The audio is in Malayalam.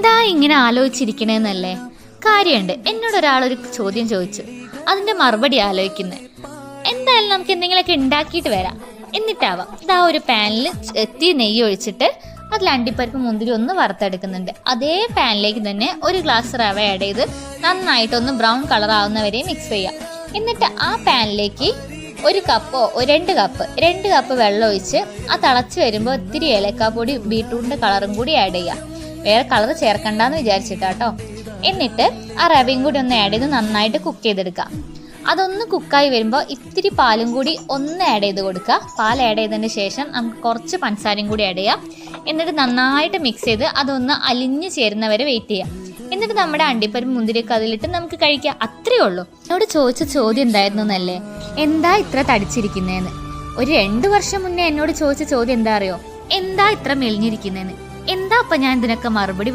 എന്താ ഇങ്ങനെ ആലോചിച്ചിരിക്കണേന്നല്ലേ? കാര്യമുണ്ട്. എന്നോട് ഒരാളൊരു ചോദ്യം ചോദിച്ചു, അതിന്റെ മറുപടി ആലോചിക്കുന്നത്. എന്തായാലും നമുക്ക് എന്തെങ്കിലുമൊക്കെ ഉണ്ടാക്കിയിട്ട് വരാം. എന്നിട്ടാവാം. ഇതാ ഒരു പാനിൽ ഇത്തിരി നെയ്യ് ഒഴിച്ചിട്ട് അതിൽ അണ്ടിപ്പരിപ്പ് മുന്തിരി ഒന്ന് വറുത്തെടുക്കുന്നുണ്ട്. അതേ പാനിലേക്ക് തന്നെ ഒരു ഗ്ലാസ് റവ ആഡ് ചെയ്ത് നന്നായിട്ടൊന്ന് ബ്രൗൺ കളർ ആവുന്നവരെ മിക്സ് ചെയ്യാം. എന്നിട്ട് ആ പാനിലേക്ക് ഒരു കപ്പോ രണ്ട് കപ്പ് വെള്ളം ഒഴിച്ച് ആ തിളച്ച് വരുമ്പോൾ ഇത്തിരി ഏലക്കാപ്പൊടി ബീട്രൂട്ടിന്റെ കളറും കൂടി ആഡ് ചെയ്യാം. വേറെ കളർ ചേർക്കണ്ടെന്ന് വിചാരിച്ചിട്ടാട്ടോ. എന്നിട്ട് ആ റവയും കൂടി ഒന്ന് ആഡ് ചെയ്ത് നന്നായിട്ട് കുക്ക് ചെയ്തെടുക്കാം. അതൊന്ന് കുക്കായി വരുമ്പോൾ ഇത്തിരി പാലും കൂടി ഒന്ന് ആഡ് ചെയ്ത് കൊടുക്കുക. പാൽ ആഡ് ചെയ്തതിന് ശേഷം നമുക്ക് കുറച്ച് പഞ്ചസാരയും കൂടി ആഡ് ചെയ്യാം. എന്നിട്ട് നന്നായിട്ട് മിക്സ് ചെയ്ത് അതൊന്ന് അലിഞ്ഞ് ചേരുന്നവരെ വെയിറ്റ് ചെയ്യാം. എന്നിട്ട് നമ്മുടെ അണ്ടിപ്പരിപ്പ് മുന്തിരിയൊക്കെ അതിലിട്ട് നമുക്ക് കഴിക്കാം. അത്രയേ ഉള്ളൂ. എന്നോട് ചോദിച്ച ചോദ്യം എന്തായിരുന്നു എന്നല്ലേ, എന്താ ഇത്ര തടിച്ചിരിക്കുന്നതെന്ന്. ഒരു 2 വർഷം മുന്നേ എന്നോട് ചോദിച്ച ചോദ്യം എന്താ അറിയോ, എന്താ ഇത്ര മെലിഞ്ഞിരിക്കുന്നതെന്ന്. എന്താ അപ്പം ഞാൻ ഇതിനൊക്കെ മറുപടി